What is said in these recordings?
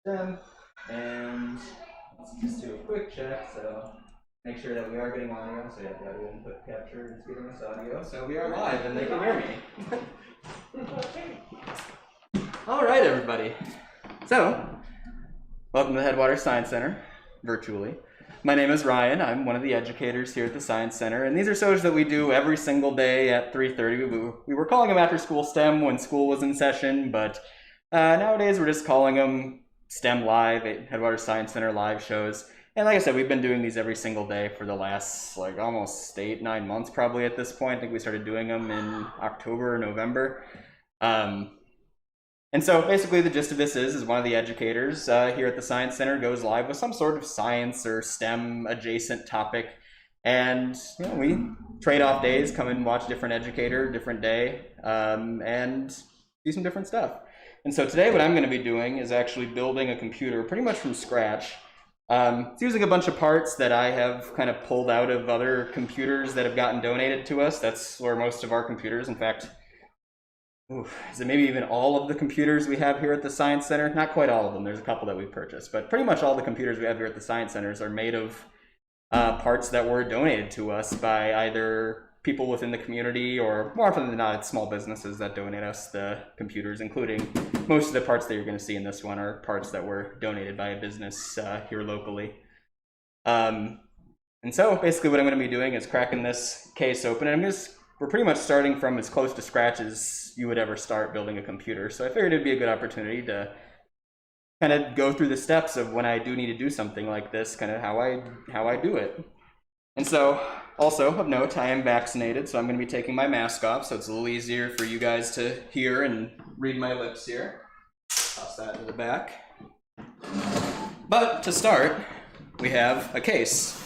STEM, and let's just do a quick check. So make sure that we are getting audio. So yeah, the audio input capture is giving us audio. So we are live, and they can hear me. All right, everybody. So welcome to the Headwaters Science Center, virtually. My name is Ryan. I'm one of the educators here at the Science Center, and these are shows that we do every single day at 3:30. We were calling them after school STEM when school was in session, but nowadays we're just calling them STEM Live, Headwaters Science Center live shows. And like I said, we've been doing these every single day for the last like almost 8-9 months probably at this point. I think we started doing them in October or November. And so basically the gist of this is one of the educators here at the Science Center goes live with some sort of science or STEM adjacent topic. And you know, we trade off days, come and watch different educator, different day, and do some different stuff. And so today what I'm going to be doing is actually building a computer pretty much from scratch. It's using a bunch of parts that I have kind of pulled out of other computers that have gotten donated to us. That's where most of our computers, in fact, is it maybe even all of the computers we have here at the Science Center? Not quite all of them. There's a couple that we purchased, but pretty much all the computers we have here at the Science Centers are made of parts that were donated to us by either people within the community, or more often than not, it's small businesses that donate us the computers, including most of the parts that you're going to see in this one are parts that were donated by a business here locally. And so basically what I'm going to be doing is cracking this case open, and we're pretty much starting from as close to scratch as you would ever start building a computer. So I figured it'd be a good opportunity to kind of go through the steps of when I do need to do something like this, kind of how I do it. And so also of note, I am vaccinated, so I'm going to be taking my mask off, so it's a little easier for you guys to hear and read my lips here. Toss that to the back. But to start, we have a case.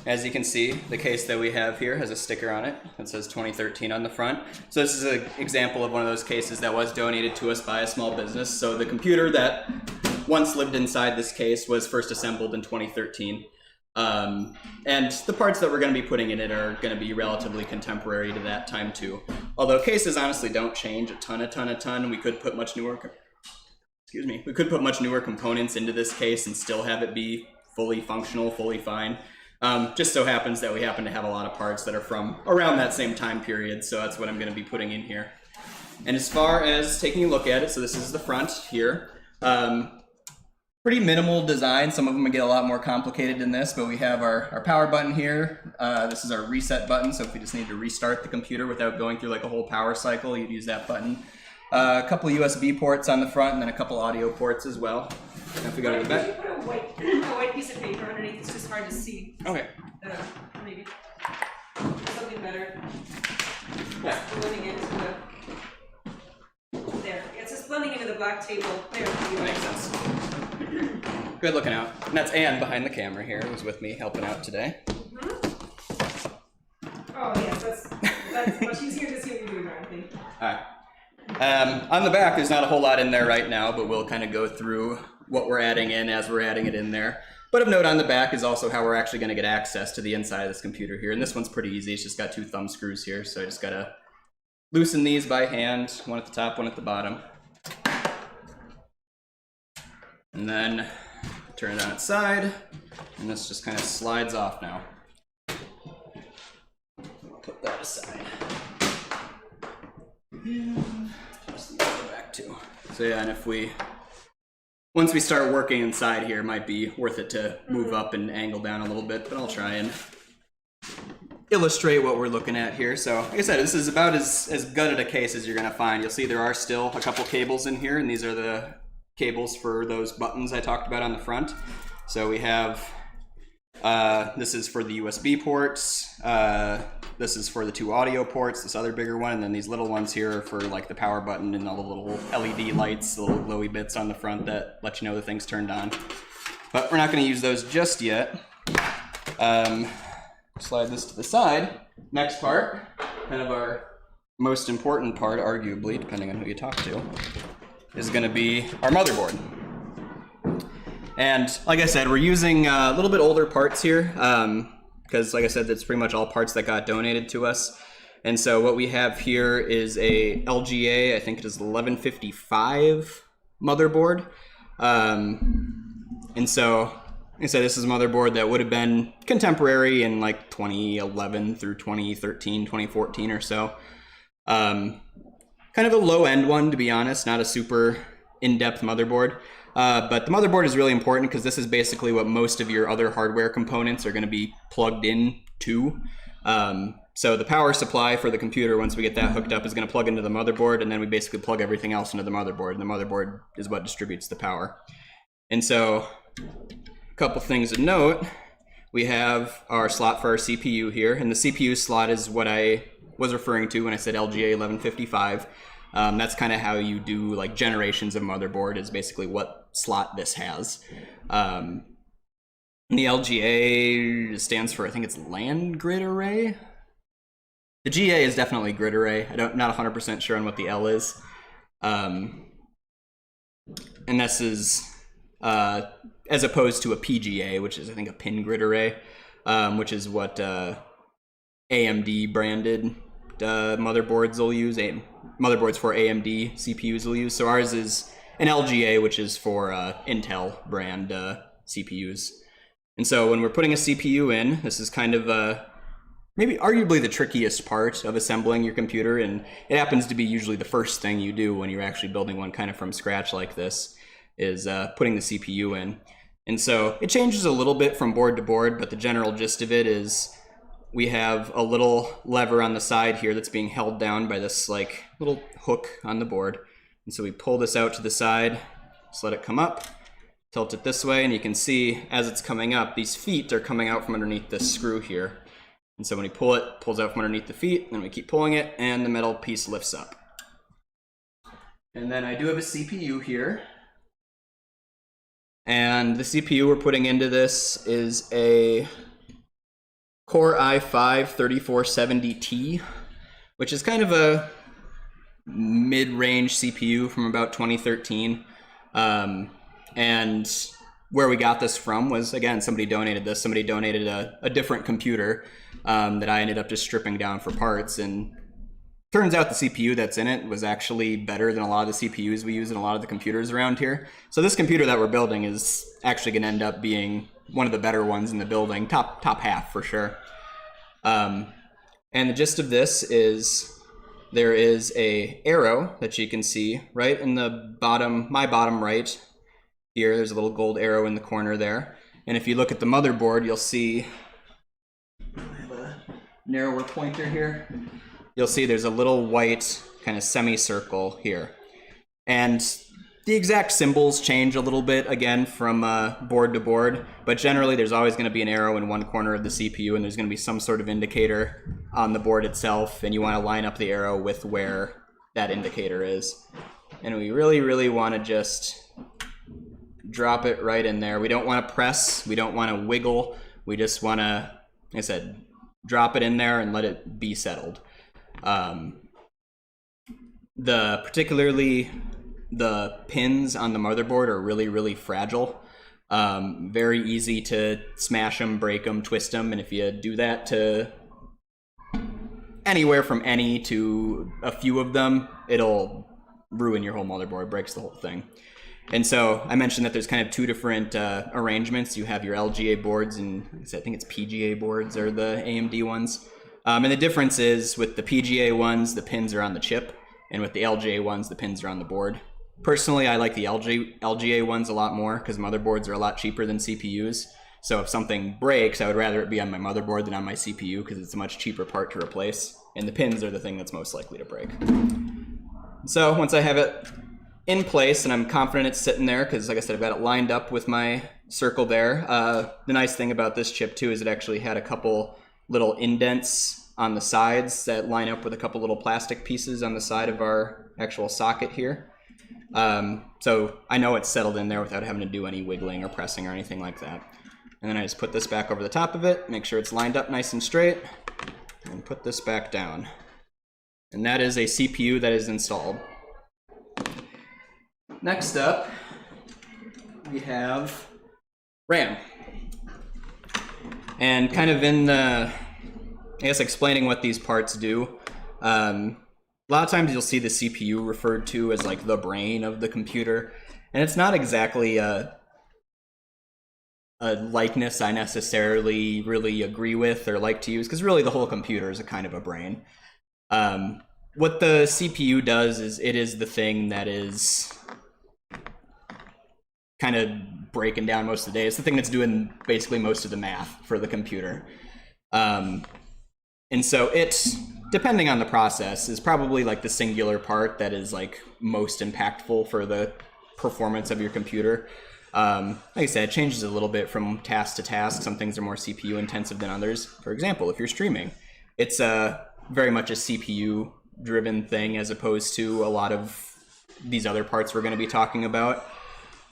As you can see, the case that we have here has a sticker on it that says 2013 on the front. So this is an example of one of those cases that was donated to us by a small business. So the computer that once lived inside this case was first assembled in 2013. And the parts that we're going to be putting in it are going to be relatively contemporary to that time too. Although cases honestly don't change a ton. We could put much newer, we could put much newer components into this case and still have it be fully functional, fully fine. Just so happens that we happen to have a lot of parts that are from around that same time period, so that's what I'm going to be putting in here. And as far as taking a look at it, so this is the front here. Pretty minimal design. Some of them get a lot more complicated than this, but we have our power button here. This is our reset button, so if we just need to restart the computer without going through like a whole power cycle, you'd use that button. A couple USB ports on the front, and then a couple audio ports as well. And if we go to the back. Put a white piece of paper underneath. It's just hard to see. Okay. Maybe something better. Yeah. Blending into the. There. It's just blending into the black table. There. That makes sense. Good looking out. And that's Anne behind the camera here, who's with me helping out today. Mm-hmm. Oh yes, that's much easier to see what you're doing, I think. All right. On the back, there's not a whole lot in there right now, but we'll kind of go through what we're adding in as we're adding it in there. But of note on the back is also how we're actually going to get access to the inside of this computer here. And this one's pretty easy. It's just got 2 thumb screws here, so I just got to loosen these by hand, one at the top, one at the bottom. And then turn it on its side, and this just kind of slides off now. I'll put that aside. And just the other back too. So yeah, and once we start working inside here, it might be worth it to move up and angle down a little bit, but I'll try and illustrate what we're looking at here. So like I said, this is about as good at a case as you're going to find. You'll see there are still a couple cables in here, and these are the cables for those buttons I talked about on the front. So we have, this is for the USB ports, this is for the 2 audio ports, this other bigger one, and then these little ones here are for like the power button and all the little LED lights, the little glowy bits on the front that let you know the thing's turned on. But we're not going to use those just yet. Slide this to the side. Next part, kind of our most important part, arguably, depending on who you talk to, is going to be our motherboard. And like I said, we're using a little bit older parts here, because like I said, that's pretty much all parts that got donated to us. And so what we have here is a LGA, I think it is 1155 motherboard. And so, like I said, this is a motherboard that would have been contemporary in like 2011 through 2013, 2014 or so. Kind of a low-end one, to be honest, not a super in-depth motherboard. But the motherboard is really important because this is basically what most of your other hardware components are going to be plugged in to. So the power supply for the computer, once we get that hooked up, is going to plug into the motherboard, and then we basically plug everything else into the motherboard, and the motherboard is what distributes the power. And so, a couple things to note. We have our slot for our CPU here, and the CPU slot is what I was referring to when I said LGA 1155. That's kind of how you do like generations of motherboard, is basically what slot this has. The LGA stands for, I think it's land grid array. The GA is definitely grid array. I'm not 100% sure on what the L is. And this is as opposed to a PGA, which is I think a pin grid array, which is what AMD branded motherboards will use. Motherboards for AMD CPUs will use. So ours is an LGA, which is for Intel brand CPUs. And so when we're putting a CPU in, this is kind of maybe arguably the trickiest part of assembling your computer, and it happens to be usually the first thing you do when you're actually building one kind of from scratch like this, is putting the CPU in. And so it changes a little bit from board to board, but the general gist of it is we have a little lever on the side here that's being held down by this like little hook on the board. And so we pull this out to the side, just let it come up, tilt it this way, and you can see as it's coming up, these feet are coming out from underneath this screw here. And so when we pull it, it pulls out from underneath the feet, and we keep pulling it, and the metal piece lifts up. And then I do have a CPU here. And the CPU we're putting into this is a Core i5-3470T, which is kind of a mid-range CPU from about 2013. And where we got this from was, again, somebody donated this. Somebody donated a different computer that I ended up just stripping down for parts. And turns out the CPU that's in it was actually better than a lot of the CPUs we use in a lot of the computers around here. So this computer that we're building is actually going to end up being one of the better ones in the building, top half for sure. And the gist of this is there is a arrow that you can see right in the bottom, my bottom right here. There's a little gold arrow in the corner there. And if you look at the motherboard, you'll see, I have a narrower pointer here. You'll see there's a little white kind of semicircle here. And the exact symbols change a little bit, again, from board to board, but generally there's always going to be an arrow in one corner of the CPU, and there's going to be some sort of indicator on the board itself, and you want to line up the arrow with where that indicator is. And we really, really want to just drop it right in there. We don't want to press, we don't want to wiggle, we just want to, like I said, drop it in there and let it be settled. Particularly the pins on the motherboard are really, really fragile. Very easy to smash them, break them, twist them, and if you do that to anywhere from any to a few of them, it'll ruin your whole motherboard, breaks the whole thing. And so I mentioned that there's kind of two different arrangements. You have your LGA boards, and I think it's PGA boards are the AMD ones. And the difference is with the PGA ones, the pins are on the chip, and with the LGA ones, the pins are on the board. Personally, I like the LGA ones a lot more because motherboards are a lot cheaper than CPUs. So if something breaks, I would rather it be on my motherboard than on my CPU because it's a much cheaper part to replace. And the pins are the thing that's most likely to break. So once I have it in place and I'm confident it's sitting there, because like I said, I've got it lined up with my circle there. The nice thing about this chip too is it actually had a couple little indents on the sides that line up with a couple little plastic pieces on the side of our actual socket here. So I know it's settled in there without having to do any wiggling or pressing or anything like that. And then I just put this back over the top of it, make sure it's lined up nice and straight, and put this back down. And that is a CPU that is installed. Next up, we have RAM. And kind of in the, I guess, explaining what these parts do, a lot of times you'll see the CPU referred to as like the brain of the computer. And it's not exactly a likeness I necessarily really agree with or like to use, because really the whole computer is a kind of a brain. What the CPU does is it is the thing that is kind of breaking down most of the day. It's the thing that's doing basically most of the math for the computer. And so it, depending on the process, is probably like the singular part that is like most impactful for the performance of your computer. Like I said, it changes a little bit from task to task. Some things are more CPU intensive than others. For example, if you're streaming, it's very much a CPU driven thing as opposed to a lot of these other parts we're going to be talking about.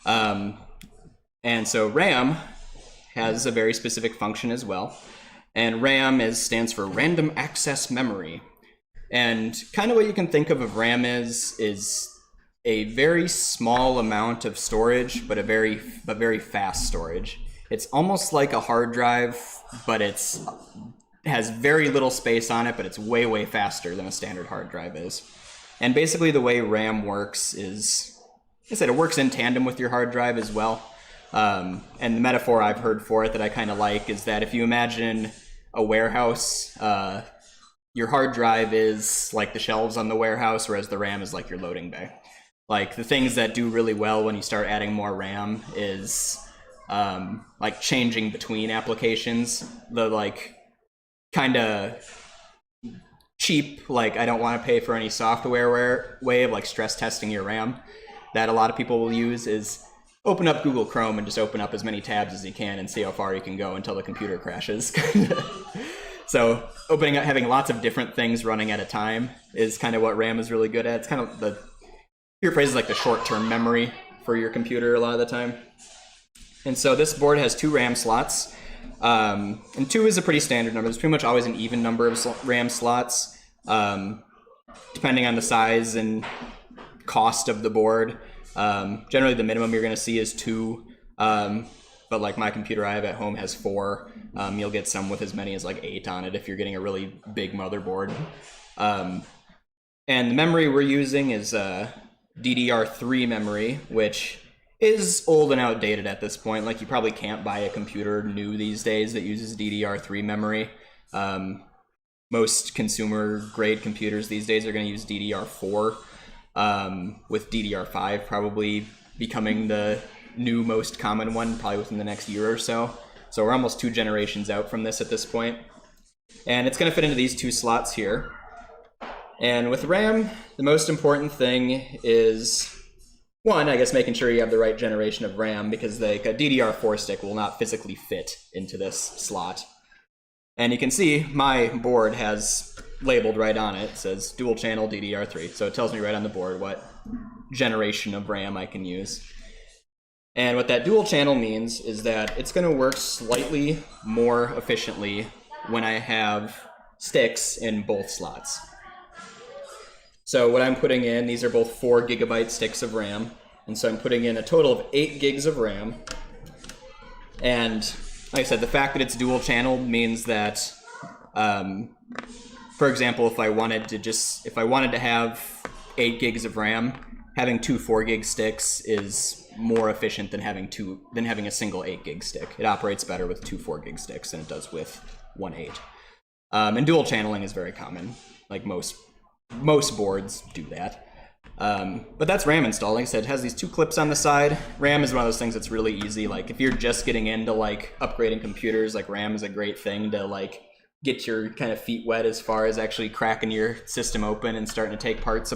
And so RAM has a very specific function as well. And RAM stands for Random Access Memory. And kind of what you can think of RAM is a very small amount of storage, but very fast storage. It's almost like a hard drive, but it has very little space on it, but it's way, way faster than a standard hard drive is. And basically the way RAM works is, like I said, it works in tandem with your hard drive as well. And the metaphor I've heard for it that I kind of like is that if you imagine a warehouse, your hard drive is like the shelves on the warehouse, whereas the RAM is like your loading bay. Like the things that do really well when you start adding more RAM is like changing between applications. The like kind of cheap, like I don't want to pay for any software way of like stress testing your RAM that a lot of people will use is open up Google Chrome and just open up as many tabs as you can and see how far you can go until the computer crashes. So having lots of different things running at a time is kind of what RAM is really good at. It's kind of your phrase is like the short-term memory for your computer a lot of the time. And so this board has 2 RAM slots. And 2 is a pretty standard number. There's pretty much always an even number of RAM slots, depending on the size and cost of the board. Generally the minimum you're going to see is 2, but like my computer I have at home has 4. You'll get some with as many as like 8 on it if you're getting a really big motherboard. And the memory we're using is DDR3 memory, which is old and outdated at this point. Like you probably can't buy a computer new these days that uses DDR3 memory. Most consumer grade computers these days are going to use DDR4, with DDR5 probably becoming the new most common one probably within the next year or so. So we're almost 2 generations out from this at this point. And it's going to fit into these 2 slots here. And with RAM, the most important thing is, one, I guess making sure you have the right generation of RAM, because like a DDR4 stick will not physically fit into this slot. And you can see my board has labeled right on it, says dual channel DDR3. So it tells me right on the board what generation of RAM I can use. And what that dual channel means is that it's going to work slightly more efficiently when I have sticks in both slots. So what I'm putting in, these are both 4 gigabyte sticks of RAM. And so I'm putting in a total of 8 gigs of RAM. And like I said, the fact that it's dual channel means that, for example, if I wanted to have 8 gigs of RAM, having 2 4 gig sticks is more efficient than having a single 8 gig stick. It operates better with 2 4 gig sticks than it does with 1 8. And dual channeling is very common. Like most boards do that. But that's RAM installed. Like I said, it has these 2 clips on the side. RAM is one of those things that's really easy. Like if you're just getting into like upgrading computers, like RAM is a great thing to like get your kind of feet wet as far as actually cracking your system open and starting to take parts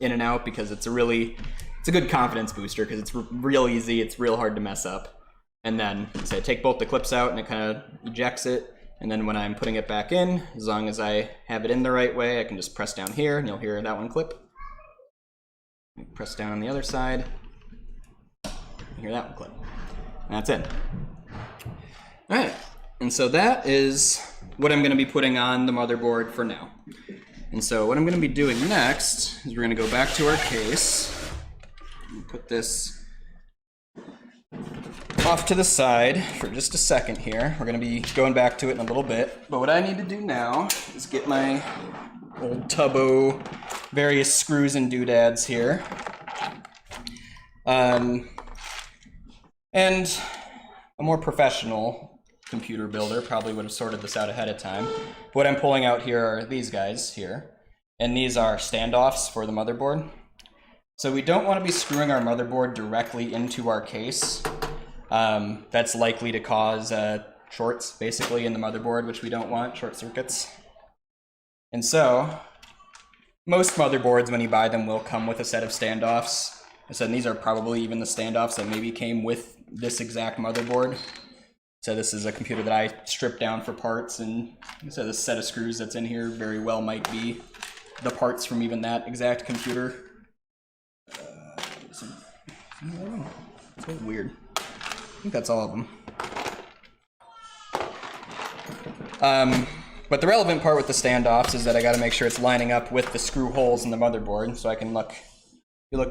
in and out, because it's a good confidence booster because it's real easy. It's real hard to mess up. And then say take both the clips out and it kind of ejects it. And then when I'm putting it back in, as long as I have it in the right way, I can just press down here and you'll hear that one clip. Press down on the other side, you hear that one clip. And that's it. All right, and so that is what I'm going to be putting on the motherboard for now. And so what I'm going to be doing next is we're going to go back to our case and put this off to the side for just a second here. We're going to be going back to it in a little bit. But what I need to do now is get my old Tubbo various screws and doodads here. And a more professional computer builder probably would have sorted this out ahead of time. What I'm pulling out here are these guys here, and these are standoffs for the motherboard. So we don't want to be screwing our motherboard directly into our case. That's likely to cause shorts, basically, in the motherboard, which we don't want, short circuits. And so, most motherboards, when you buy them, will come with a set of standoffs. I said these are probably even the standoffs that maybe came with this exact motherboard. So this is a computer that I stripped down for parts, and so this set of screws that's in here very well might be the parts from even that exact computer. It's so weird. I think that's all of them. But the relevant part with the standoffs is that I got to make sure it's lining up with the screw holes in the motherboard, so I can look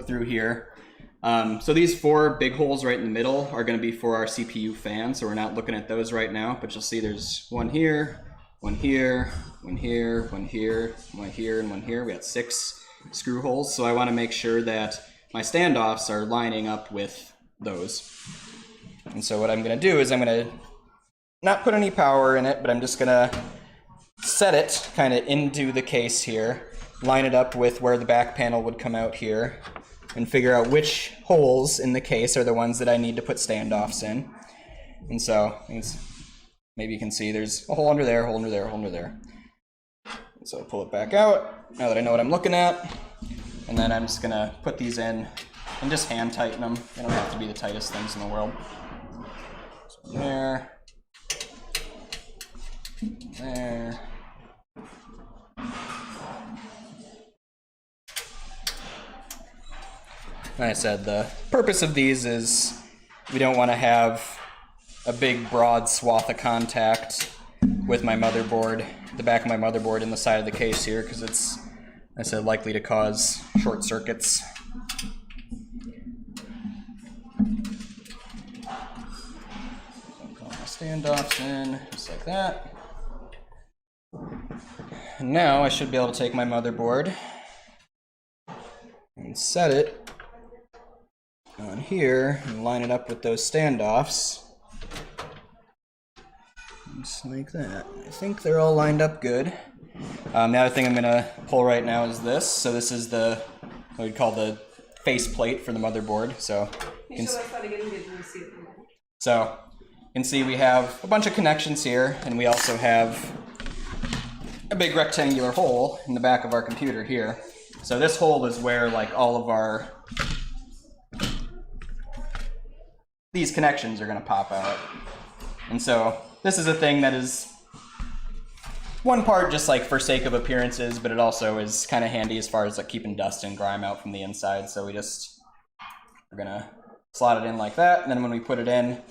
through here. So these 4 big holes right in the middle are going to be for our CPU fan, so we're not looking at those right now, but you'll see there's one here, one here, one here, one here, one here, and one here. We got 6 screw holes, so I want to make sure that my standoffs are lining up with those. And so what I'm going to do is I'm going to not put any power in it, but I'm just going to set it kind of into the case here, line it up with where the back panel would come out here, and figure out which holes in the case are the ones that I need to put standoffs in. And so maybe you can see there's a hole under there, hole under there, hole under there. And so I'll pull it back out now that I know what I'm looking at, and then I'm just going to put these in and just hand tighten them. They don't have to be the tightest things in the world. So there. There. Like I said, the purpose of these is we don't want to have a big broad swath of contact with my motherboard, the back of my motherboard in the side of the case here, because it's, like I said, likely to cause short circuits. Put my standoffs in, just like that. And now I should be able to take my motherboard and set it on here and line it up with those standoffs. Just like that. I think they're all lined up good. The other thing I'm going to pull right now is this. So this is what we'd call the face plate for the motherboard. So you can see we have a bunch of connections here, and we also have a big rectangular hole in the back of our computer here. So this hole is where like all of these connections are going to pop out. And so this is a thing that is one part just like for sake of appearances, but it also is kind of handy as far as like keeping dust and grime out from the inside. So we're going to slot it in like that, and then when we put it in,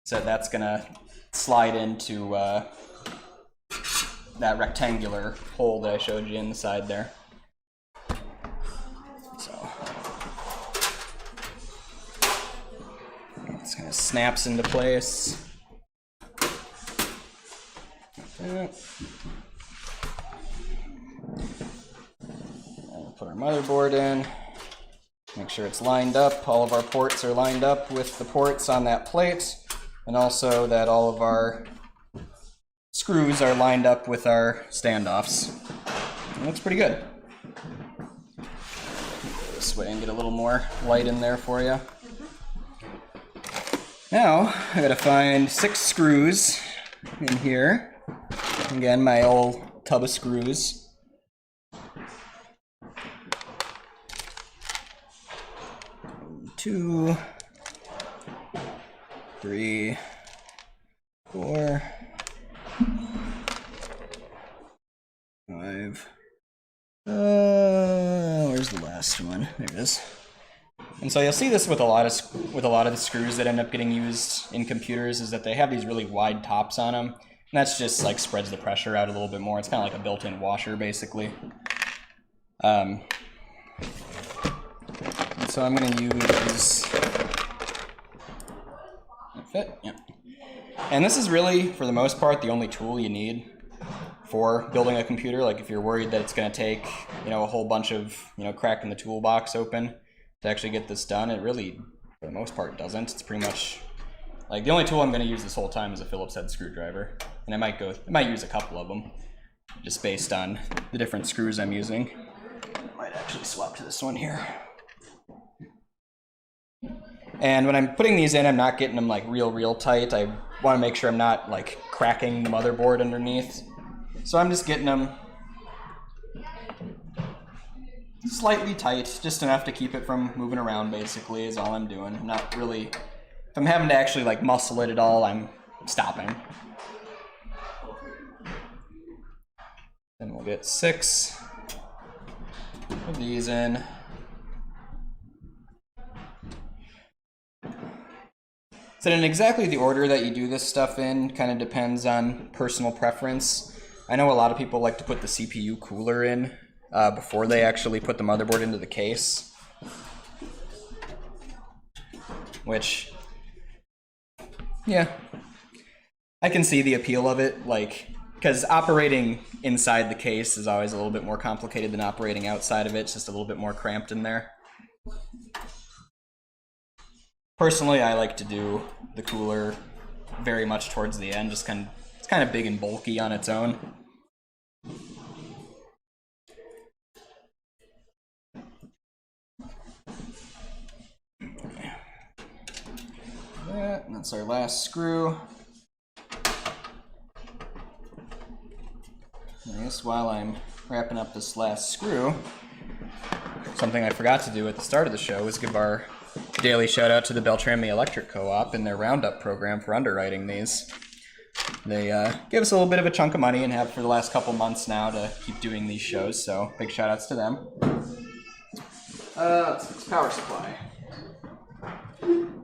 so that's going to slide into that rectangular hole that I showed you in the side there. So it's kind of snaps into place. Like that. We'll put our motherboard in. Make sure it's lined up. All of our ports are lined up with the ports on that plate, and also that all of our screws are lined up with our standoffs. It looks pretty good. Go this way and get a little more light in there for you. Now, I gotta find 6 screws in here. Again, my old tub of screws. 2, 3, 4, 5. Where's the last one? There it is. And so you'll see this with a lot of the screws that end up getting used in computers, is that they have these really wide tops on them. And that's just like spreads the pressure out a little bit more. It's kind of like a built-in washer, basically. And so I'm going to use fit. Yep. And this is really, for the most part, the only tool you need for building a computer. Like if you're worried that it's going to take, a whole bunch of, cracking the toolbox open, to actually get this done. It really, for the most part, doesn't. It's pretty much like the only tool I'm going to use this whole time is a Phillips head screwdriver, and I might use a couple of them, just based on the different screws I'm using. I might actually swap to this one here. And when I'm putting these in, I'm not getting them like real tight. I want to make sure I'm not like cracking the motherboard underneath. So I'm just getting them slightly tight, just enough to keep it from moving around, basically, is all I'm doing. I'm not really, if I'm having to actually like muscle it at all, I'm stopping. Then we'll get 6 of these in. So in exactly the order that you do this stuff in kind of depends on personal preference. I know a lot of people like to put the CPU cooler in before they actually put the motherboard into the case, which, yeah, I can see the appeal of it, like, because operating inside the case is always a little bit more complicated than operating outside of it. It's just a little bit more cramped in there. Personally, I like to do the cooler very much towards the end, just it's kind of big and bulky on its own. That's our last screw. I guess while I'm wrapping up this last screw, something I forgot to do at the start of the show was give our daily shout out to the Beltrami Electric Co-op and their Roundup program for underwriting these. They give us a little bit of a chunk of money and have for the last couple months now to keep doing these shows, so big shout outs to them. Let's power supply.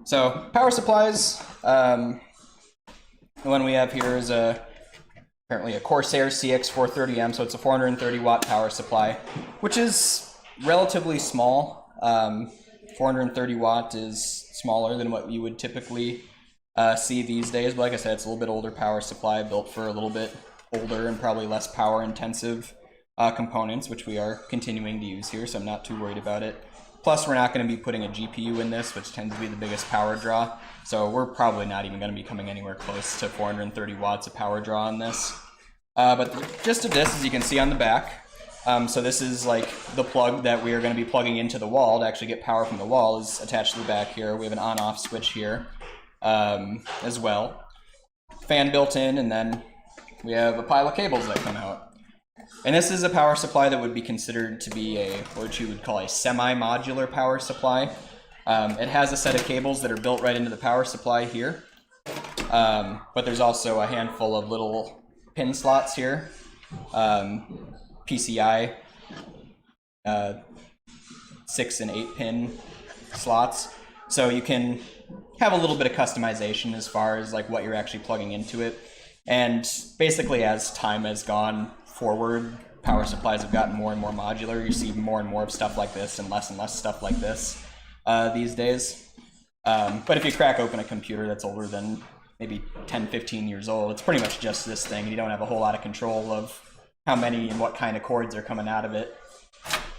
So power supplies, the one we have here is apparently a Corsair CX430M, so it's a 430 watt power supply, which is relatively small. 430 watt is smaller than what you would typically see these days, but like I said, it's a little bit older power supply, built for a little bit older and probably less power intensive components, which we are continuing to use here, so I'm not too worried about it. Plus, we're not going to be putting a GPU in this, which tends to be the biggest power draw, so we're probably not even going to be coming anywhere close to 430 watts of power draw on this. But the gist of this, as you can see on the back, so this is like the plug that we are going to be plugging into the wall to actually get power from the wall is attached to the back here. We have an on-off switch here as well. Fan built in, and then we have a pile of cables that come out. And this is a power supply that would be considered to be what you would call a semi-modular power supply. It has a set of cables that are built right into the power supply here. But there's also a handful of little pin slots here. PCI 6 and 8 pin slots, so you can have a little bit of customization as far as like what you're actually plugging into it. And basically, as time has gone forward, power supplies have gotten more and more modular. You see more and more of stuff like this and less stuff like this these days. But if you crack open a computer that's older than maybe 10-15 years old, it's pretty much just this thing, and you don't have a whole lot of control of how many and what kind of cords are coming out of it.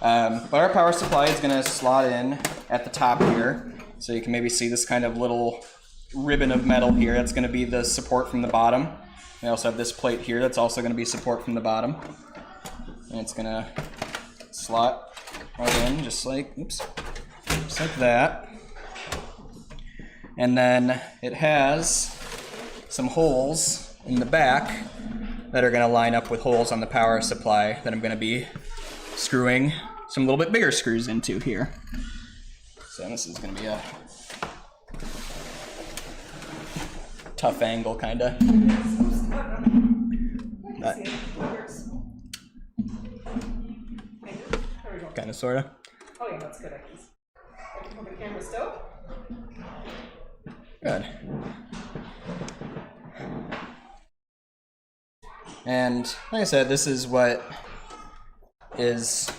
But our power supply is going to slot in at the top here. So you can maybe see this kind of little ribbon of metal here. That's going to be the support from the bottom. We also have this plate here that's also going to be support from the bottom. And it's going to slot right in just like, just like that. And then it has some holes in the back that are going to line up with holes on the power supply that I'm going to be screwing some little bit bigger screws into here. So this is going to be a tough angle, kind of. Kind of, sort of. Oh yeah, that's good. I can hold the camera still. Good. And like I said, this is what is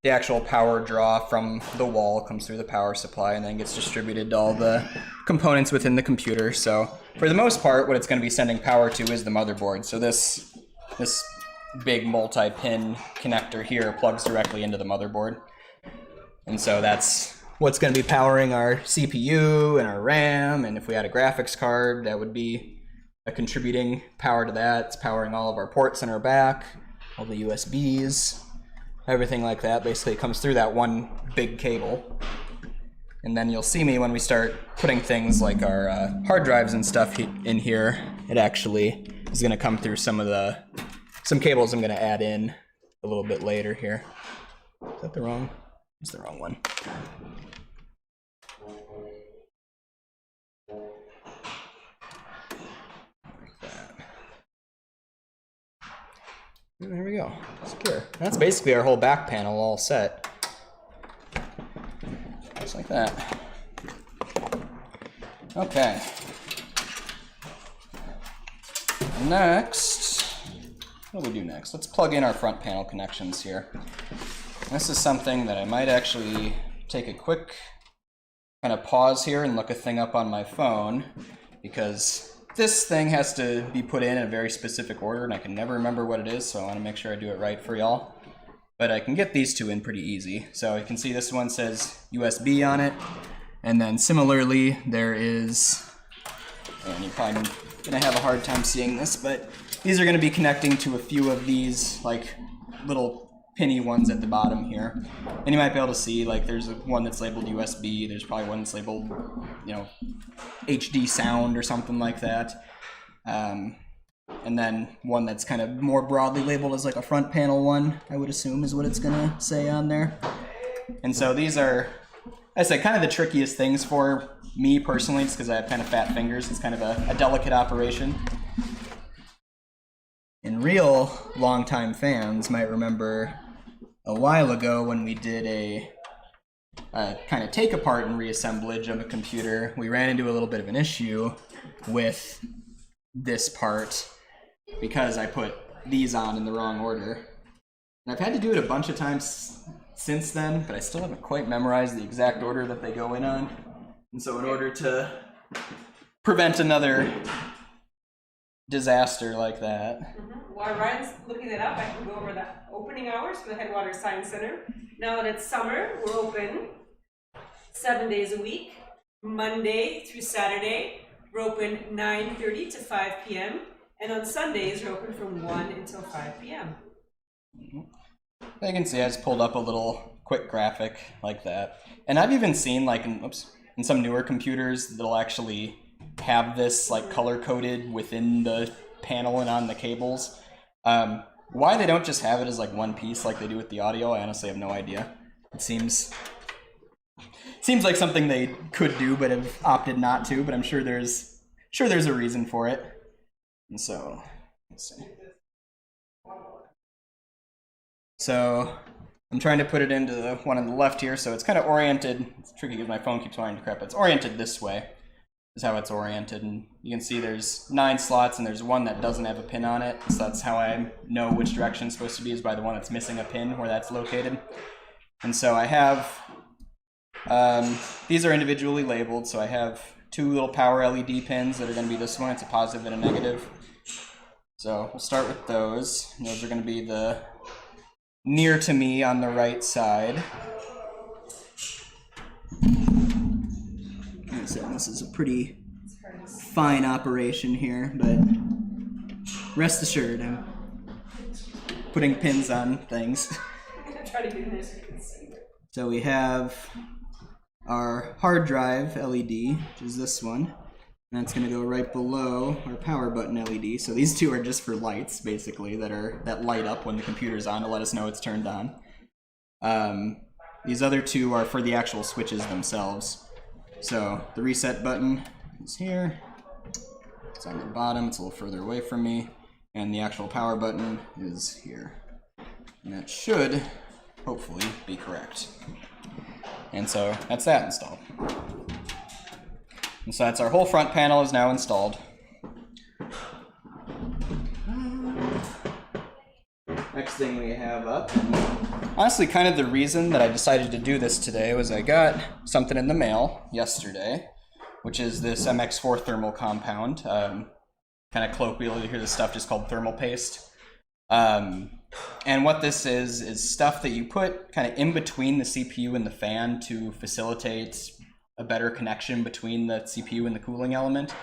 the actual power draw from the wall, comes through the power supply and then gets distributed to all the components within the computer. So for the most part, what it's going to be sending power to is the motherboard. So this big multi-pin connector here plugs directly into the motherboard. And so that's what's going to be powering our CPU and our RAM, and if we had a graphics card, that would be a contributing power to that. It's powering all of our ports in our back, all the USBs, everything like that. Basically comes through that one big cable. And then you'll see me when we start putting things like our hard drives and stuff in here, it actually is going to come through some cables I'm going to add in a little bit later here. Is that the wrong? It's the wrong one. Like that. And there we go. Secure. That's basically our whole back panel all set. Just like that. Okay. Next, what do we do next? Let's plug in our front panel connections here. This is something that I might actually take a quick kind of pause here and look a thing up on my phone, because this thing has to be put in a very specific order and I can never remember what it is, so I want to make sure I do it right for y'all. But I can get these two in pretty easy. So you can see this one says USB on it, and then similarly there is, and you're probably gonna have a hard time seeing this, but these are gonna be connecting to a few of these like little pinny ones at the bottom here. And you might be able to see, like, there's one that's labeled USB, there's probably one that's labeled, you know, HD sound or something like that. And then one that's kind of more broadly labeled as like a front panel one, I would assume is what it's gonna say on there. And so these are, I say, kind of the trickiest things for me personally, just because I have kind of fat fingers. It's kind of a delicate operation. And real longtime fans might remember a while ago when we did a kind of take apart and reassemblage of a computer, we ran into a little bit of an issue with this part because I put these on in the wrong order. And I've had to do it a bunch of times since then, but I still haven't quite memorized the exact order that they go in on. And so in order to prevent another disaster like that. While Ryan's looking it up, I can go over the opening hours for the Headwaters Science Center. Now that it's summer, we're open 7 days a week, Monday through Saturday. We're open 9:30 to 5 p.m. And on Sundays, we're open from 1 until 5 p.m. You can see I just pulled up a little quick graphic like that. And I've even seen, like, in some newer computers, they'll actually have this like color-coded within the panel and on the cables. Why they don't just have it as like one piece like they do with the audio, I honestly have no idea. It seems like something they could do but have opted not to, but I'm sure there's a reason for it. And so, let's see. So I'm trying to put it into the one on the left here, so it's kind of oriented. It's tricky because my phone keeps wanting to crap. It's oriented this way, is how it's oriented. And you can see there's 9 slots and there's one that doesn't have a pin on it. So that's how I know which direction it's supposed to be, is by the one that's missing a pin, where that's located. And so I have, these are individually labeled. So I have 2 little power LED pins that are going to be this one. It's a positive and a negative. So we'll start with those. And those are going to be the near to me on the right side. So this is a pretty fine operation here, but rest assured, I'm putting pins on things. So we have our hard drive LED, which is this one. And that's going to go right below our power button LED. So these two are just for lights, basically, that light up when the computer's on to let us know it's turned on. These other 2 are for the actual switches themselves. So the reset button is here. It's on the bottom. It's a little further away from me. And the actual power button is here. And that should, hopefully, be correct. And so that's that installed. And so that's our whole front panel is now installed. Next thing we have up. Honestly, kind of the reason that I decided to do this today was I got something in the mail yesterday, which is this MX4 thermal compound. Kind of colloquially, you hear this stuff just called thermal paste. And what this is stuff that you put kind of in between the CPU and the fan to facilitate a better connection between the CPU and the cooling element.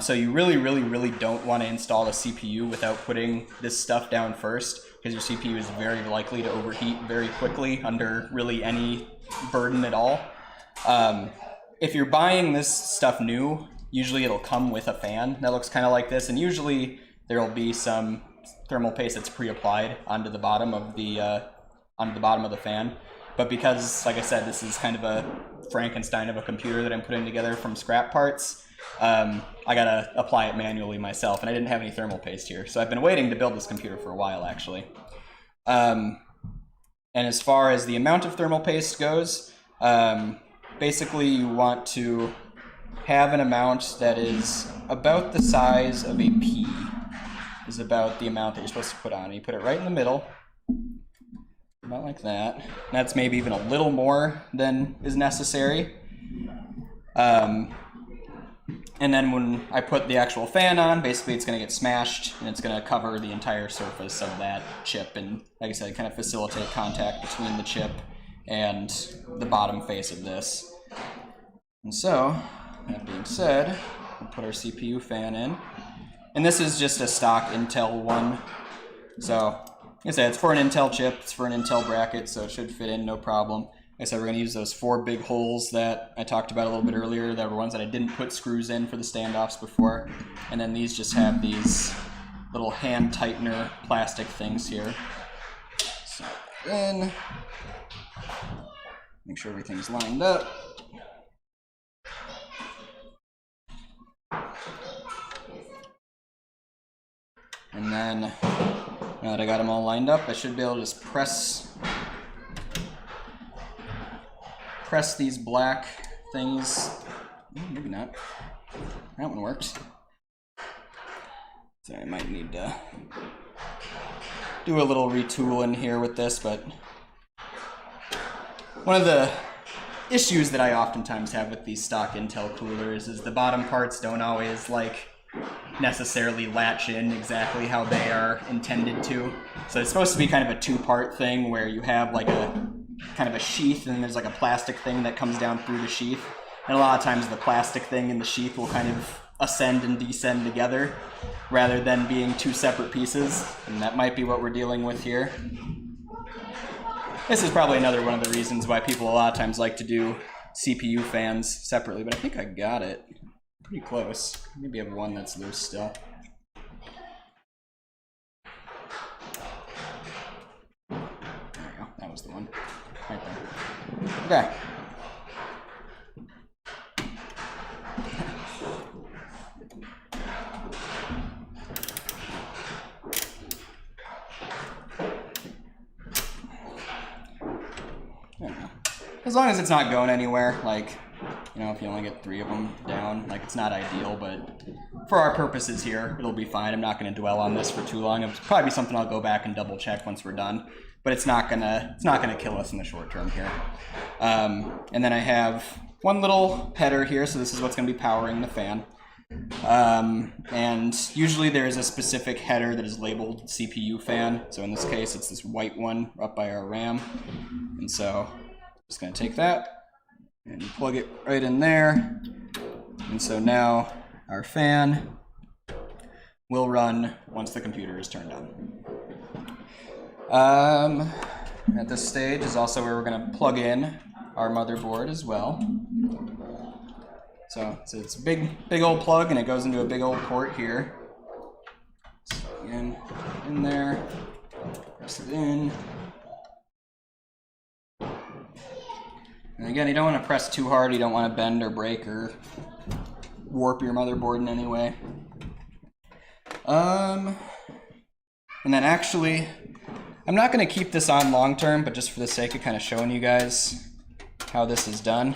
So you really don't want to install a CPU without putting this stuff down first, because your CPU is very likely to overheat very quickly under really any burden at all. If you're buying this stuff new, usually it'll come with a fan that looks kind of like this, and usually there will be some thermal paste that's pre-applied onto the bottom of the fan. But because, like I said, this is kind of a Frankenstein of a computer that I'm putting together from scrap parts, I gotta apply it manually myself, and I didn't have any thermal paste here, so I've been waiting to build this computer for a while, actually. And as far as the amount of thermal paste goes, basically you want to have an amount that is about the size of a pea, is about the amount that you're supposed to put on. And you put it right in the middle, about like that. That's maybe even a little more than is necessary. And then when I put the actual fan on, basically it's going to get smashed, and it's going to cover the entire surface of that chip, and like I said, kind of facilitate contact between the chip and the bottom face of this. And so, that being said, we'll put our CPU fan in. And this is just a stock Intel one. So, like I said, it's for an Intel chip, it's for an Intel bracket, so it should fit in no problem. Like I said, we're going to use those 4 big holes that I talked about a little bit earlier. That were ones that I didn't put screws in for the standoffs before. And then these just have these little hand tightener plastic things here. So then, make sure everything's lined up. And then, now that I got them all lined up, I should be able to just press these black things. Maybe not. That one worked. So I might need to do a little retool in here with this, but one of the issues that I oftentimes have with these stock Intel coolers is the bottom parts don't always necessarily latch in exactly how they are intended to. So it's supposed to be kind of a 2-part thing where you have like a kind of a sheath, and then there's like a plastic thing that comes down through the sheath. And a lot of times the plastic thing and the sheath will kind of ascend and descend together rather than being 2 separate pieces. And that might be what we're dealing with here. This is probably another one of the reasons why people a lot of times like to do CPU fans separately, but I think I got it pretty close. Maybe I have one that's loose still. There we go, that was the one. Right there. Okay. As long as it's not going anywhere, if you only get 3 of them down, it's not ideal, but for our purposes here, it'll be fine. I'm not going to dwell on this for too long. It'll probably be something I'll go back and double check once we're done, but it's not gonna kill us in the short term here. And then I have one little header here, so this is what's going to be powering the fan. And usually there is a specific header that is labeled CPU fan. So in this case, it's this white one up by our RAM. And so just going to take that and plug it right in there. And so now our fan will run once the computer is turned on. At this stage is also where we're going to plug in our motherboard as well. So it's a big old plug, and it goes into a big old port here. So again, in there, press it in. And again, you don't want to press too hard. You don't want to bend or break or warp your motherboard in any way. And then actually, I'm not going to keep this on long term, but just for the sake of kind of showing you guys how this is done,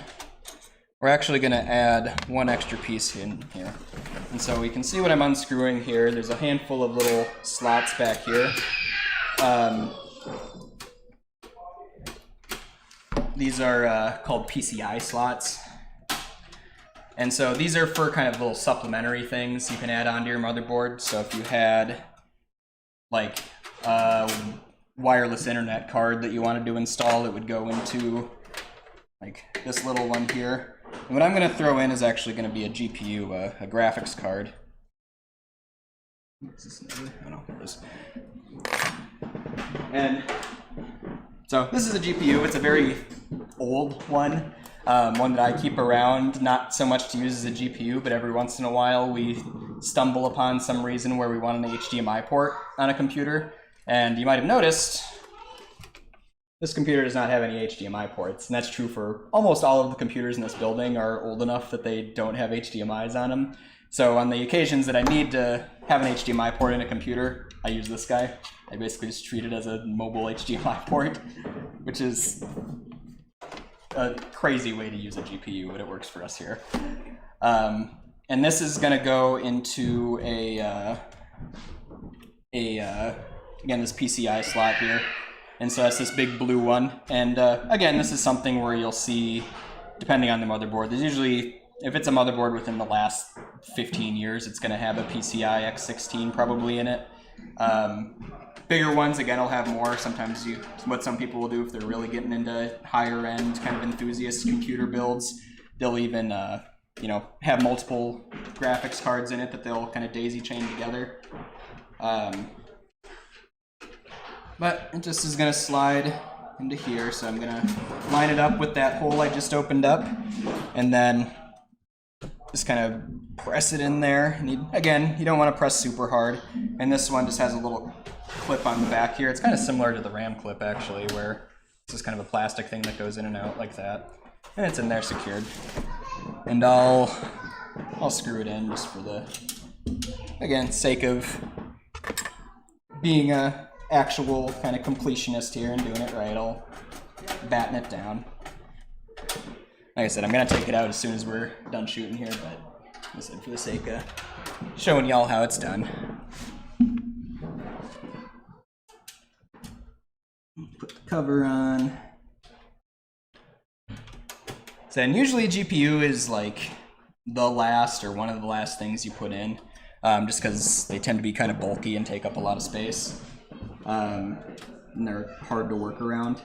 we're actually going to add one extra piece in here. And so we can see what I'm unscrewing here. There's a handful of little slots back here. These are called PCI slots. And so these are for kind of little supplementary things you can add onto your motherboard. So if you had wireless internet card that you wanted to install, it would go into like this little one here. And what I'm going to throw in is actually going to be a GPU, a graphics card. Is this oh no, there it is. And so this is a GPU. It's a very old one, one that I keep around, not so much to use as a GPU, but every once in a while we stumble upon some reason where we want an HDMI port on a computer. And you might have noticed, this computer does not have any HDMI ports, and that's true for almost all of the computers in this building are old enough that they don't have HDMIs on them. So on the occasions that I need to have an HDMI port in a computer, I use this guy. I basically just treat it as a mobile HDMI port, which is a crazy way to use a GPU, but it works for us here. And this is going to go into again, this PCI slot here. And so that's this big blue one. And again, this is something where you'll see, depending on the motherboard, there's usually, if it's a motherboard within the last 15 years, it's going to have a PCI X16 probably in it. Bigger ones, again, will have more. Sometimes what some people will do if they're really getting into higher end kind of enthusiast computer builds, they'll even have multiple graphics cards in it that they'll kind of daisy chain together. But it just is going to slide into here, so I'm going to line it up with that hole I just opened up, and then just kind of press it in there. And again, you don't want to press super hard, and this one just has a little clip on the back here. It's kind of similar to the RAM clip, actually, where this is kind of a plastic thing that goes in and out like that, and it's in there secured. And I'll screw it in just for the, again, sake of being a actual kind of completionist here and doing it right. I'll batten it down. Like I said, I'm going to take it out as soon as we're done shooting here, but like I said, for the sake of showing y'all how it's done. Put the cover on. So, and usually GPU is like the last or one of the last things you put in, just because they tend to be kind of bulky and take up a lot of space. And they're hard to work around.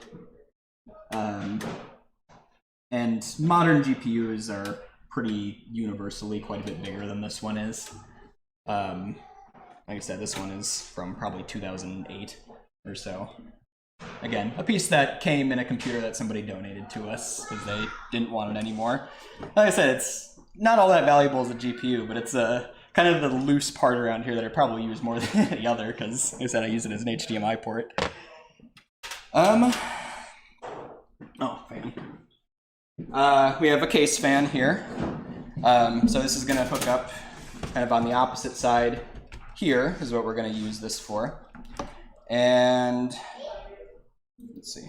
And modern GPUs are pretty universally quite a bit bigger than this one is. Like I said, this one is from probably 2008 or so. Again, a piece that came in a computer that somebody donated to us because they didn't want it anymore. Like I said, it's not all that valuable as a GPU, but it's kind of the loose part around here that I probably use more than any other because, like I said, I use it as an HDMI port. Oh, fan. We have a case fan here. So this is going to hook up kind of on the opposite side here is what we're going to use this for. And let's see.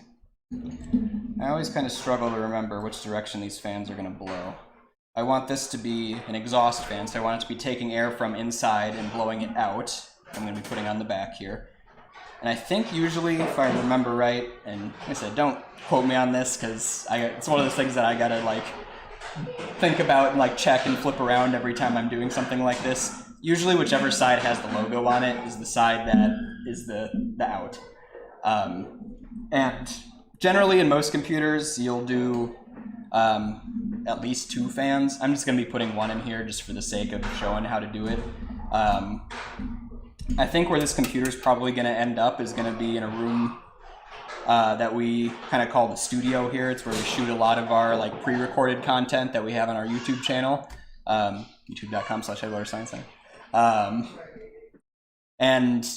I always kind of struggle to remember which direction these fans are going to blow. I want this to be an exhaust fan, so I want it to be taking air from inside and blowing it out. I'm going to be putting on the back here. And I think usually, if I remember right, and like I said, don't quote me on this because it's one of those things that I gotta like think about and like check and flip around every time I'm doing something like this. Usually whichever side has the logo on it is the side that is the out. And generally in most computers, you'll do at least 2 fans. I'm just going to be putting one in here just for the sake of showing how to do it. I think where this computer is probably going to end up is going to be in a room that we kind of call the studio here. It's where we shoot a lot of our like pre-recorded content that we have on our YouTube channel, youtube.com/HeadwatersScienceCenter. And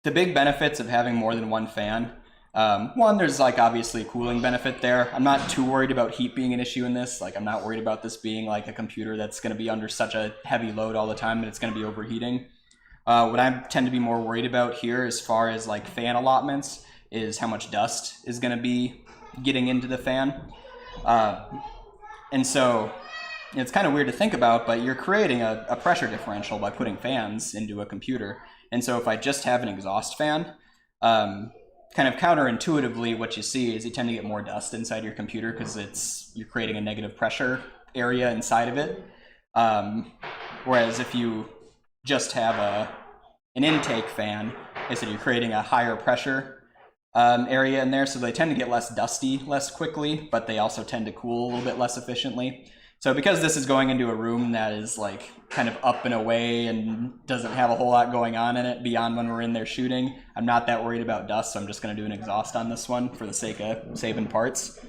the big benefits of having more than one fan, one, there's like obviously a cooling benefit there. I'm not too worried about heat being an issue in this. Like I'm not worried about this being like a computer that's going to be under such a heavy load all the time that it's going to be overheating. What I tend to be more worried about here as far as like fan allotments is how much dust is going to be getting into the fan. And so it's kind of weird to think about, but you're creating a pressure differential by putting fans into a computer. And so if I just have an exhaust fan, kind of counterintuitively what you see is you tend to get more dust inside your computer because you're creating a negative pressure area inside of it. Whereas if you just have an intake fan. Basically, you're creating a higher pressure area in there, so they tend to get less dusty less quickly, but they also tend to cool a little bit less efficiently. So because this is going into a room that is like kind of up and away and doesn't have a whole lot going on in it beyond when we're in there shooting, I'm not that worried about dust, so I'm just going to do an exhaust on this one for the sake of saving parts.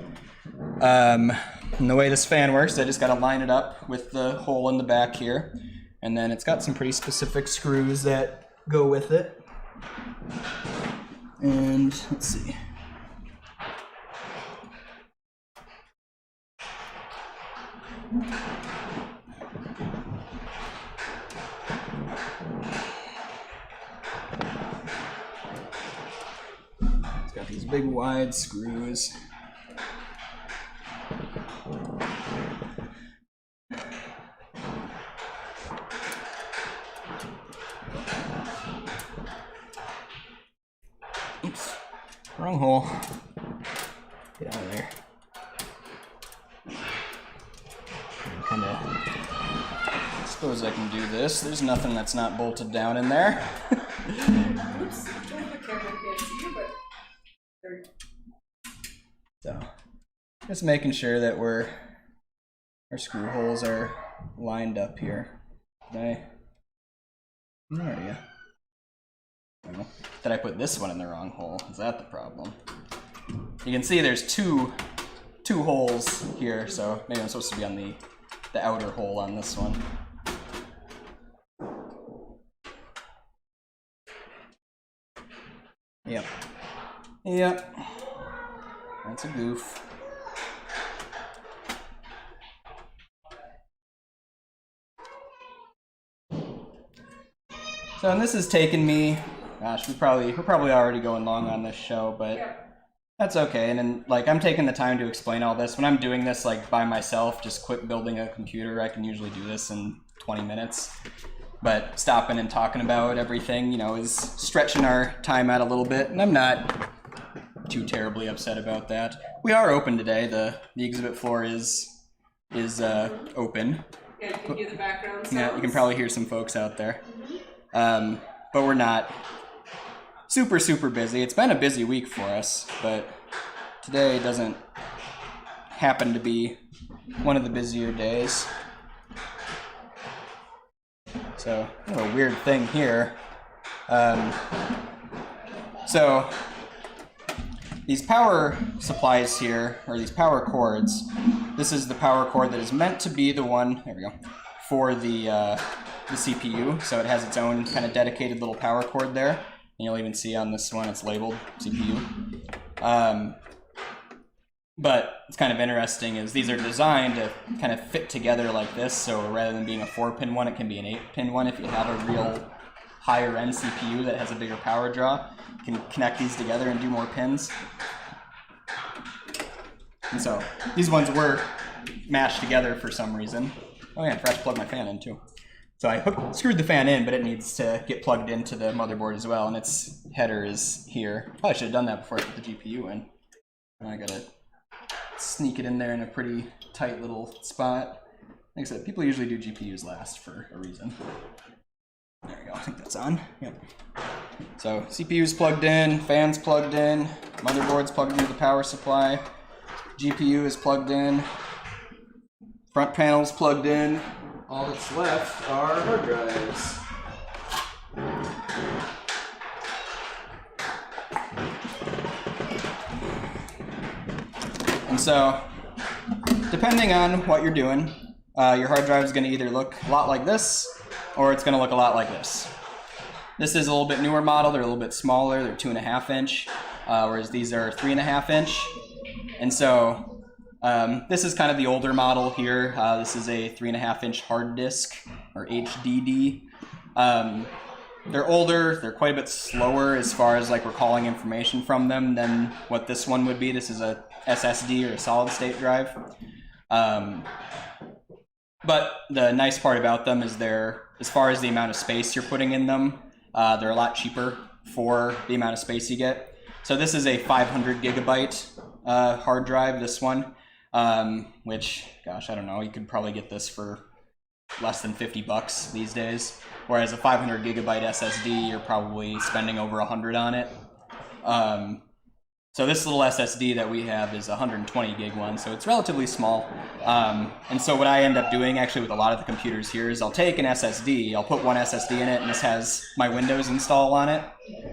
And the way this fan works, I just got to line it up with the hole in the back here, and then it's got some pretty specific screws that go with it. And let's see. It's got these big wide screws. Oops, wrong hole. Get out of there. Kind of, I suppose I can do this. There's nothing that's not bolted down in there. Oops, I don't have a camera here to see you, but there. So, just making sure that our screw holes are lined up here. Where are you? Oh, did I put this one in the wrong hole? Is that the problem? You can see there's two holes here, so maybe I'm supposed to be on the outer hole on this one. Yep. Yep. That's a goof. So, and this has taken me, gosh, we're probably already going long on this show, but that's okay. And then, like, I'm taking the time to explain all this. When I'm doing this, like, by myself, just quick building a computer, I can usually do this in 20 minutes. But stopping and talking about everything, you know, is stretching our time out a little bit, and I'm not too terribly upset about that. We are open today. The exhibit floor is open. Yeah, you can hear the background sounds. Yeah, you can probably hear some folks out there. But we're not super busy. It's been a busy week for us, but today doesn't happen to be one of the busier days. So, kind of a weird thing here. So, these power supplies here, or these power cords, this is the power cord that is meant to be the one, there we go, for the CPU. So it has its own kind of dedicated little power cord there. And you'll even see on this one it's labeled CPU. But it's kind of interesting is these are designed to kind of fit together like this, so rather than being a 4-pin one, it can be an 8-pin one if you have a real higher end CPU that has a bigger power draw. You can connect these together and do more pins. And so these ones were mashed together for some reason. Oh yeah, I forgot to plug my fan in too. So I screwed the fan in, but it needs to get plugged into the motherboard as well, and its header is here. Probably should have done that before I put the GPU in. And I gotta sneak it in there in a pretty tight little spot. Like I said, people usually do GPUs last for a reason. There we go, I think that's on. Yep. So CPU's plugged in, fan's plugged in, motherboard's plugged into the power supply, GPU is plugged in, front panel's plugged in. All that's left are hard drives. And so, depending on what you're doing, your hard drive is going to either look a lot like this, or it's going to look a lot like this. This is a little bit newer model. They're a little bit smaller. They're 2.5 inch, whereas these are 3.5 inch. And so, this is kind of the older model here. This is a 3.5 inch hard disk, or HDD. They're older, they're quite a bit slower as far as like recalling information from them than what this one would be. This is a SSD or a solid state drive. But the nice part about them is they're, as far as the amount of space you're putting in them, they're a lot cheaper for the amount of space you get. So this is a 500 gigabyte hard drive, this one, which, gosh, I don't know, you could probably get this for less than $50 these days. whereas a 500 gigabyte SSD, you're probably spending over 100 on it. So this little SSD that we have is a 120 gig one, so it's relatively small. And so what I end up doing actually with a lot of the computers here is I'll take an SSD, I'll put one SSD in it, and this has my Windows install on it.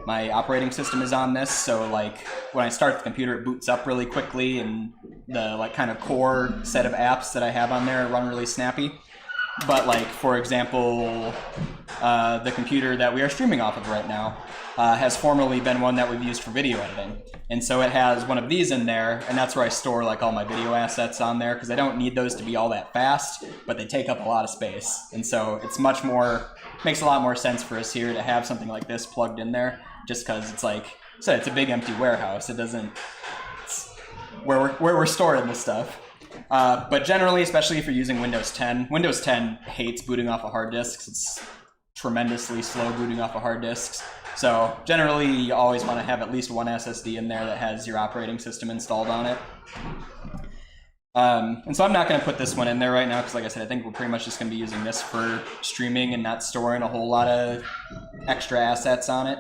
My operating system is on this, so like when I start the computer, it boots up really quickly, and the like kind of core set of apps that I have on there run really snappy. But like, for example, the computer that we are streaming off of right now has formerly been one that we've used for video editing. And so it has one of these in there, and that's where I store like all my video assets on there, because I don't need those to be all that fast, but they take up a lot of space. And so it's much more, makes a lot more sense for us here to have something like this plugged in there, just because it's like, so it's a big empty warehouse. It doesn't, it's where we're storing this stuff. But generally, especially if you're using Windows 10, Windows 10 hates booting off of hard disks. It's tremendously slow booting off of hard disks. So generally, you always want to have at least one SSD in there that has your operating system installed on it. And so I'm not going to put this one in there right now because, like I said, I think we're pretty much just going to be using this for streaming and not storing a whole lot of extra assets on it.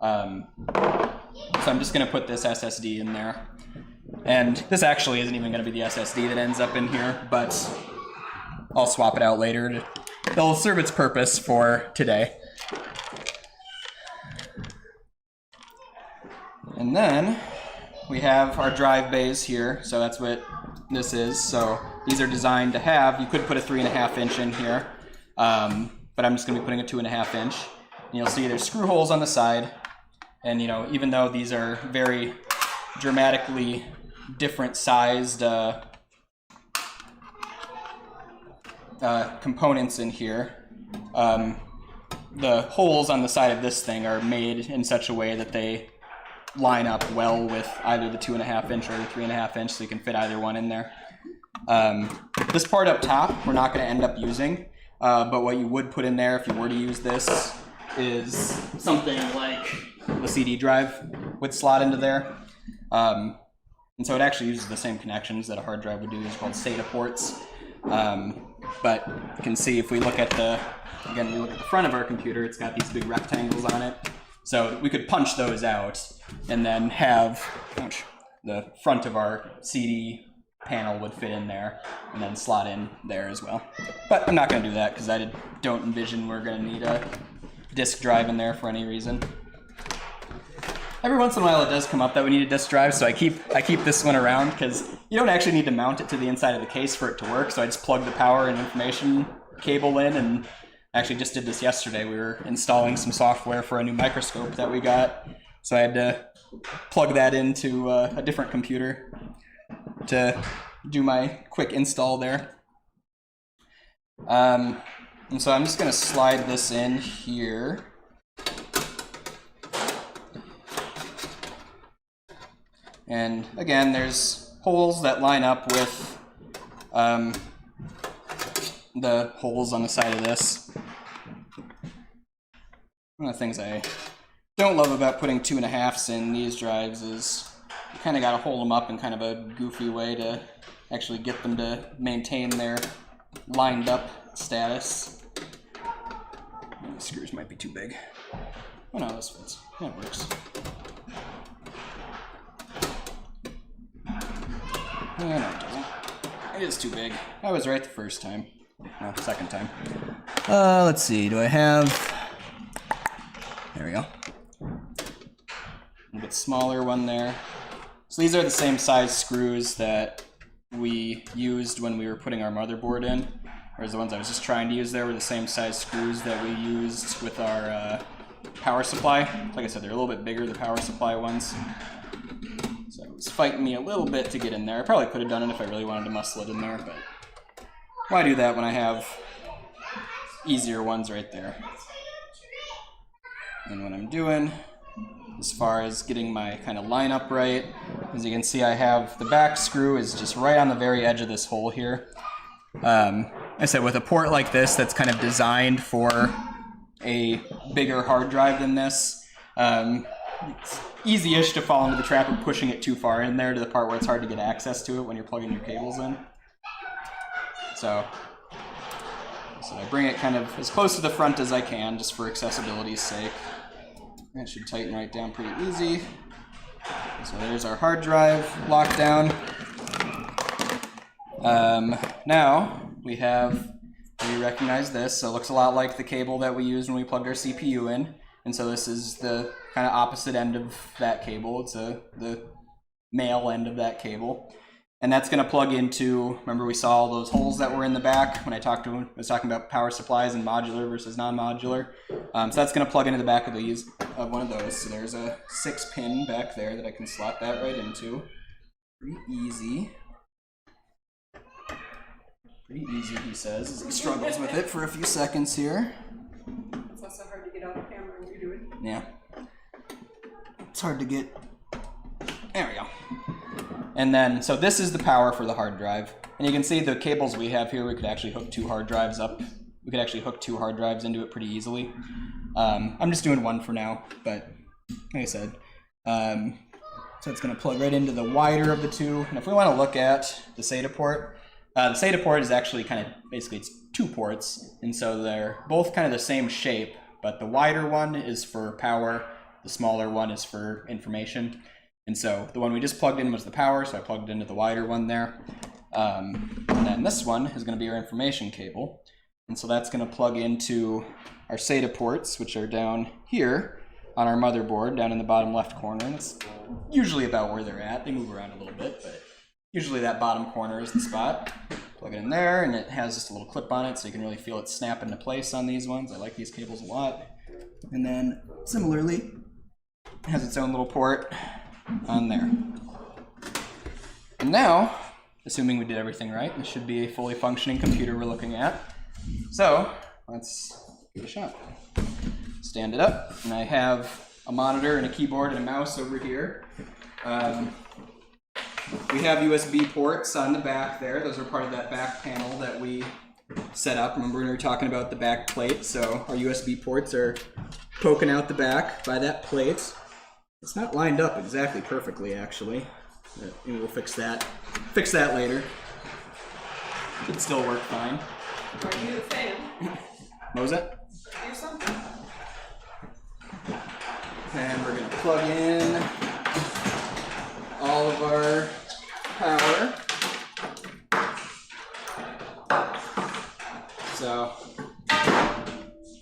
So I'm just going to put this SSD in there. And this actually isn't even going to be the SSD that ends up in here, but I'll swap it out later. It'll serve its purpose for today. And then we have our drive bays here, so that's what this is. So these are designed to have, you could put a 3.5 inch in here, but I'm just going to be putting a 2.5 inch. And you'll see there's screw holes on the side, and you know, even though these are very dramatically different sized components in here, the holes on the side of this thing are made in such a way that they line up well with either the 2.5 inch or the 3.5 inch, so you can fit either one in there. This part up top we're not going to end up using, but what you would put in there if you were to use this is something like the CD drive would slot into there. And so it actually uses the same connections that a hard drive would do. It's called SATA ports. But you can see if we look at the front of our computer, it's got these big rectangles on it. So we could punch those out and then have the front of our CD panel would fit in there and then slot in there as well. But I'm not going to do that because I don't envision we're going to need a disk drive in there for any reason. Every once in a while it does come up that we need a disk drive, so I keep this one around because you don't actually need to mount it to the inside of the case for it to work, so I just plug the power and information cable in, and actually just did this yesterday. We were installing some software for a new microscope that we got, so I had to plug that into a different computer to do my quick install there. And so I'm just going to slide this in here. And again, there's holes that line up with the holes on the side of this. One of the things I don't love about putting 2.5s in these drives is you kind of got to hold them up in kind of a goofy way to actually get them to maintain their lined up status. The screws might be too big. Oh no, this fits. Yeah, it works. No, it doesn't. It is too big. I was right the first time. No, second time. Let's see. Do I have... There we go. A bit smaller one there. So these are the same size screws that we used when we were putting our motherboard in. Whereas the ones I was just trying to use there were the same size screws that we used with our power supply. Like I said, they're a little bit bigger, the power supply ones. So it was fighting me a little bit to get in there. I probably could have done it if I really wanted to muscle it in there, but why do that when I have easier ones right there? And what I'm doing, as far as getting my kind of line up right, as you can see, I have the back screw is just right on the very edge of this hole here. I said with a port like this that's kind of designed for a bigger hard drive than this, it's easy-ish to fall into the trap of pushing it too far in there to the part where it's hard to get access to it when you're plugging your cables in. So So I bring it kind of as close to the front as I can, just for accessibility's sake. That should tighten right down pretty easy. So there's our hard drive locked down. Now we have, you recognize this, so it looks a lot like the cable that we used when we plugged our CPU in. And so this is the kind of opposite end of that cable. It's the male end of that cable. And that's going to plug into, remember we saw all those holes that were in the back when I was talking about power supplies and modular versus non-modular. So that's going to plug into the back of one of those. So there's a 6-pin back there that I can slot that right into. Pretty easy. Pretty easy, he says, as he struggles with it for a few seconds here. It's also hard to get out of camera when you're doing it. Yeah. It's hard to get. There we go. And then, so this is the power for the hard drive. And you can see the cables we have here, we could actually hook 2 hard drives up. We could actually hook 2 hard drives into it pretty easily. I'm just doing one for now, but like I said. So it's going to plug right into the wider of the 2. And if we want to look at the SATA port, the SATA port is actually kind of, basically it's 2 ports. And so they're both kind of the same shape, but the wider one is for power, the smaller one is for information. And so the one we just plugged in was the power, so I plugged into the wider one there. And then this one is going to be our information cable. And so that's going to plug into our SATA ports, which are down here on our motherboard, down in the bottom left corner. And it's usually about where they're at. They move around a little bit, but usually that bottom corner is the spot. Plug it in there, and it has just a little clip on it, so you can really feel it snap into place on these ones. I like these cables a lot. And then similarly, it has its own little port on there. And now, assuming we did everything right, this should be a fully functioning computer we're looking at. So let's give it a shot. Stand it up, and I have a monitor and a keyboard and a mouse over here. We have USB ports on the back there. Those are part of that back panel that we set up. Remember we were talking about the back plate, so our USB ports are poking out the back by that plate. It's not lined up exactly perfectly, actually. Maybe we'll fix that later. Should still work fine. Are you a fan? What was that? Do something. And we're going to plug in all of our power. So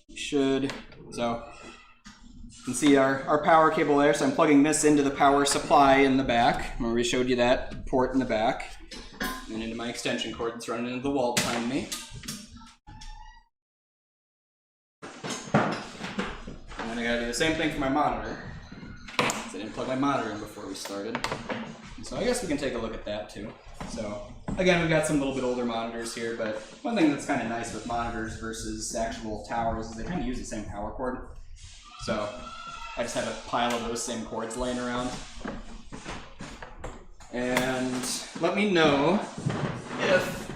you can see our power cable there. So I'm plugging this into the power supply in the back. Remember we showed you that port in the back. And into my extension cord that's running into the wall behind me. And then I gotta do the same thing for my monitor. I didn't plug my monitor in before we started. So I guess we can take a look at that too. So again, we've got some little bit older monitors here, but one thing that's kind of nice with monitors versus actual towers is they kind of use the same power cord. So I just have a pile of those same cords laying around. And let me know if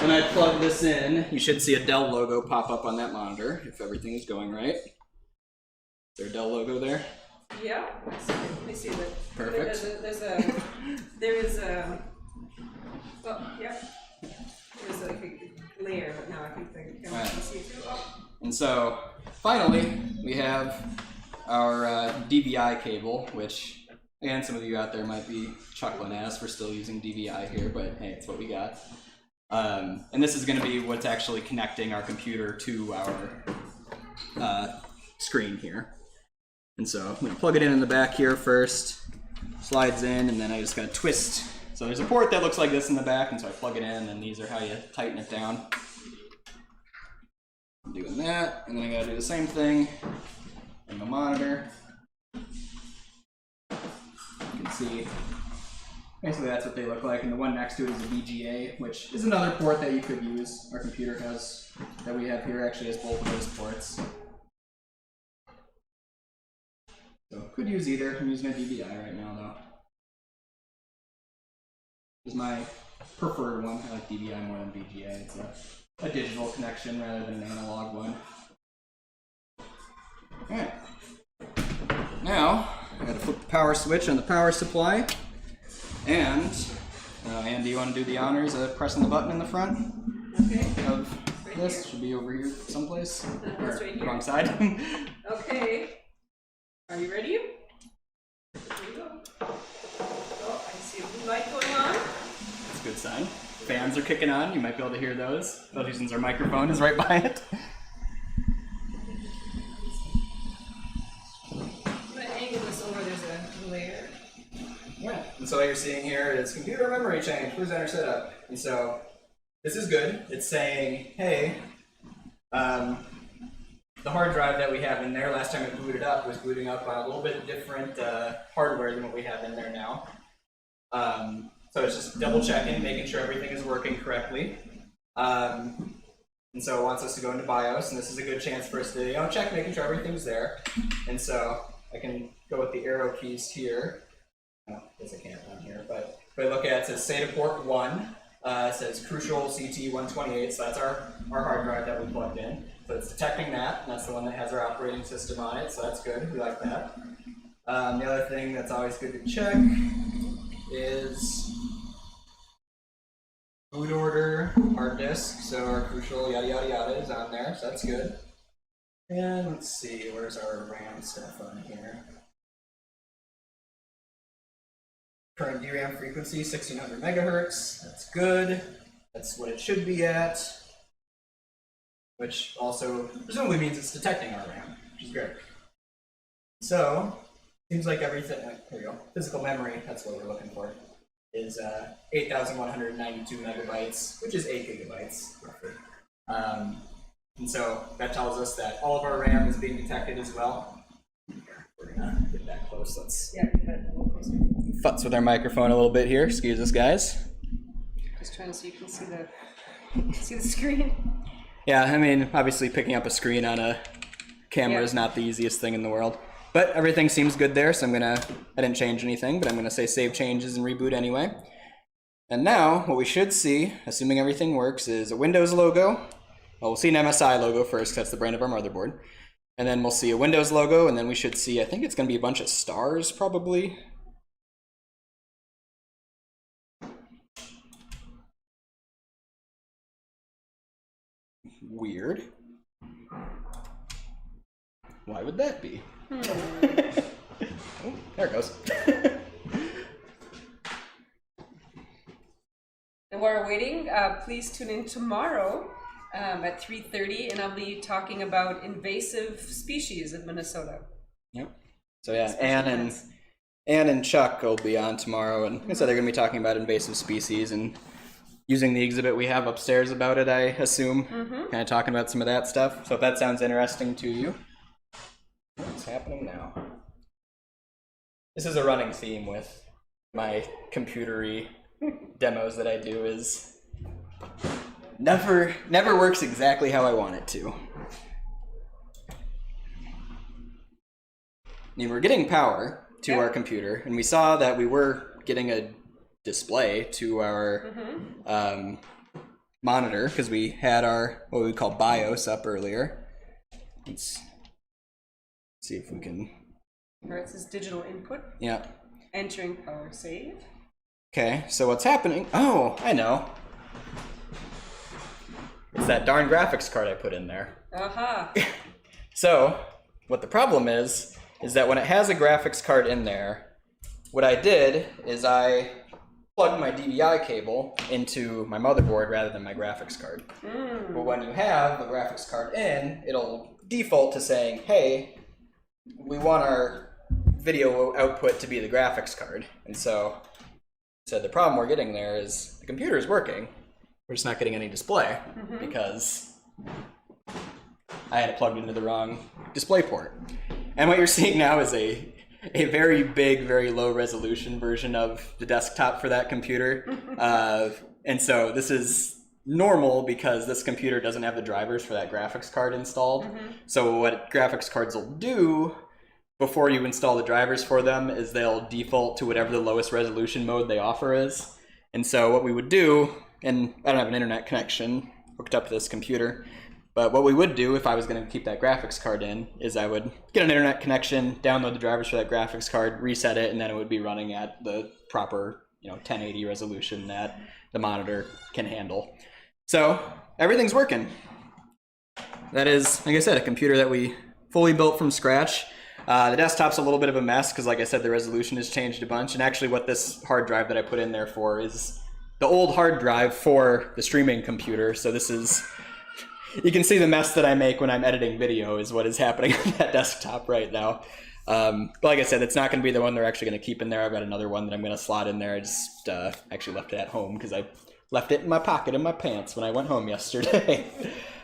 when I plug this in, you should see a Dell logo pop up on that monitor if everything is going right. Is there a Dell logo there? Yeah, let me see that. Perfect. There is a, oh, yeah. There's like a layer, but now I think the camera can see it too. Oh. And so, finally, we have our DVI cable, which, again, some of you out there might be chuckling at us. We're still using DVI here, but hey, it's what we got. And this is going to be what's actually connecting our computer to our screen here. And so I'm going to plug it in the back here first, slides in, and then I just got to twist. So there's a port that looks like this in the back, and so I plug it in, and these are how you tighten it down. I'm doing that, and then I got to do the same thing in the monitor. You can see, basically that's what they look like, and the one next to it is a VGA, which is another port that you could use. Our computer has, that we have here, actually has both of those ports. So could use either. I'm using a DVI right now though. This is my preferred one. I like DVI more than VGA. It's a digital connection rather than an analog one. Alright. Now, I gotta flip the power switch on the power supply. And, Andy, you want to do the honors of pressing the button in the front Okay. of this. Should be over here someplace. That's right here. Wrong side. Okay. Are you ready? Here we go. Oh, I see a blue light going on. That's a good sign. Fans are kicking on. You might be able to hear those, especially since our microphone is right by it. I'm going to angle this over. There's a glare. Yeah. And so what you're seeing here is computer memory change. Please enter setup. And so this is good. It's saying, hey, the hard drive that we have in there, last time it booted up, was booting up on a little bit different hardware than what we have in there now. So it's just double checking, making sure everything is working correctly. And so it wants us to go into BIOS, and this is a good chance for us to check, making sure everything's there. And so I can go with the arrow keys here. Oh, I guess I can't on here, but if I look at it, it says SATA port 1. It says crucial CT128, so that's our hard drive that we plugged in. So it's detecting that, and that's the one that has our operating system on it, so that's good. We like that. The other thing that's always good to check is boot order, hard disk, so our crucial yada yada yada is on there, so that's good. And let's see, where's our RAM stuff on here? Current DRAM frequency, 1600 megahertz. That's good. That's what it should be at. Which also presumably means it's detecting our RAM, which is great. So, seems like everything, here we go, physical memory, that's what we're looking for, is 8,192 megabytes, which is 8 gigabytes, roughly. And so that tells us that all of our RAM is being detected as well. We're gonna get that close. Let's futz with our microphone a little bit here. Excuse us, guys. Just trying so you can see the screen. Yeah, I mean, obviously picking up a screen on a camera is not the easiest thing in the world. But everything seems good there, so I didn't change anything, but I'm gonna say save changes and reboot anyway. And now, what we should see, assuming everything works, is a Windows logo. Well, we'll see an MSI logo first, 'cause that's the brand of our motherboard. And then we'll see a Windows logo, and then we should see, I think it's gonna be a bunch of stars, probably. Weird. Why would that be? Oh, there it goes. And while we're waiting, please tune in tomorrow at 3:30, and I'll be talking about invasive species of Minnesota. Yep. So yeah, Ann and Chuck will be on tomorrow, and like I said, they're going to be talking about invasive species and using the exhibit we have upstairs about it, I assume. Kind of talking about some of that stuff. So if that sounds interesting to you, what's happening now? This is a running theme with my computery demos that I do, is never works exactly how I want it to. I mean, we're getting power to our computer, and we saw that we were getting a display to our monitor, because we had our, what we call BIOS up earlier. Let's see if we can... Where it says digital input. Yeah. Entering power save. Okay, so what's happening? Oh, I know. It's that darn graphics card I put in there. Aha. So, what the problem is that when it has a graphics card in there, what I did is I plugged my DVI cable into my motherboard rather than my graphics card. But when you have the graphics card in, it'll default to saying, hey, we want our video output to be the graphics card. And so the problem we're getting there is the computer is working, we're just not getting any display because I had it plugged into the wrong display port. And what you're seeing now is a very big, very low resolution version of the desktop for that computer. And so this is normal because this computer doesn't have the drivers for that graphics card installed. So what graphics cards will do before you install the drivers for them is they'll default to whatever the lowest resolution mode they offer is. And so what we would do, and I don't have an internet connection hooked up to this computer, but what we would do if I was going to keep that graphics card in is I would get an internet connection, download the drivers for that graphics card, reset it, and then it would be running at the proper 1080 resolution that the monitor can handle. So everything's working. that is, like I said, a computer that we fully built from scratch. The desktop's a little bit of a mess because, like I said, the resolution has changed a bunch. And actually what this hard drive that I put in there for is the old hard drive for the streaming computer. So this is, you can see the mess that I make when I'm editing video is what is happening on that desktop right now. But like I said, it's not going to be the one they're actually going to keep in there. I've got another one that I'm going to slot in there. I just actually left it at home because I left it in my pocket in my pants when I went home yesterday.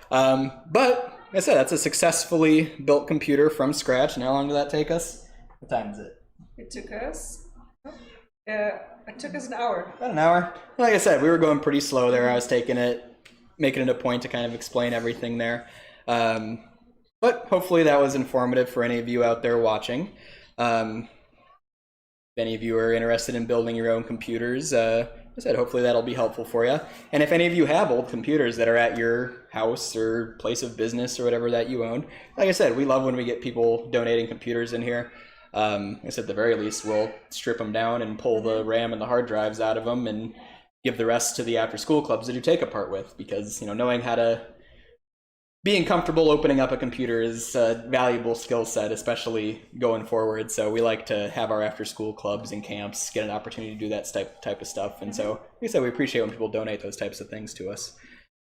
But like I said, that's a successfully built computer from scratch. And how long did that take us? What time is it? It took us an hour. About an hour. Like I said, we were going pretty slow there. I was making it a point to kind of explain everything there. But hopefully that was informative for any of you out there watching. If any of you are interested in building your own computers, like I said, hopefully that'll be helpful for you. And if any of you have old computers that are at your house or place of business or whatever that you own, like I said, we love when we get people donating computers in here. I said at the very least, we'll strip them down and pull the RAM and the hard drives out of them and give the rest to the after-school clubs that you take apart with. Because, you know, knowing how to, being comfortable opening up a computer is a valuable skill set, especially going forward. So we like to have our after-school clubs and camps get an opportunity to do that type of stuff. And so, like I said, we appreciate when people donate those types of things to us.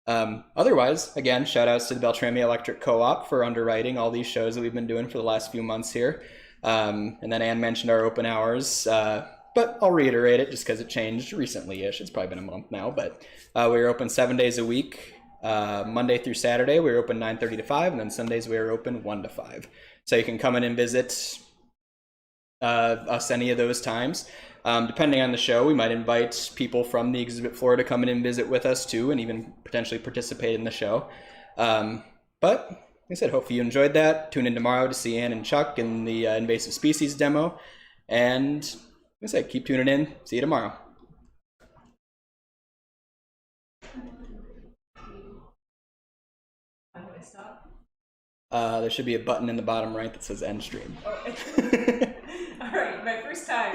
Otherwise, again, shout outs to the Beltrami Electric Co-op for underwriting all these shows that we've been doing for the last few months here. And then Ann mentioned our open hours, but I'll reiterate it just because it changed recently-ish. It's probably been a month now, but we're open 7 days a week. Monday through Saturday, we're open 9:30 to 5, and then Sundays we're open 1 to 5. So you can come in and visit us any of those times. Depending on the show, we might invite people from the exhibit floor to come in and visit with us too, and even potentially participate in the show. But like I said, hopefully you enjoyed that. Tune in tomorrow to see Ann and Chuck in the invasive species demo. And like I said, keep tuning in. See you tomorrow. How do I stop? There should be a button in the bottom right that says end stream. Oh. All right, my first time.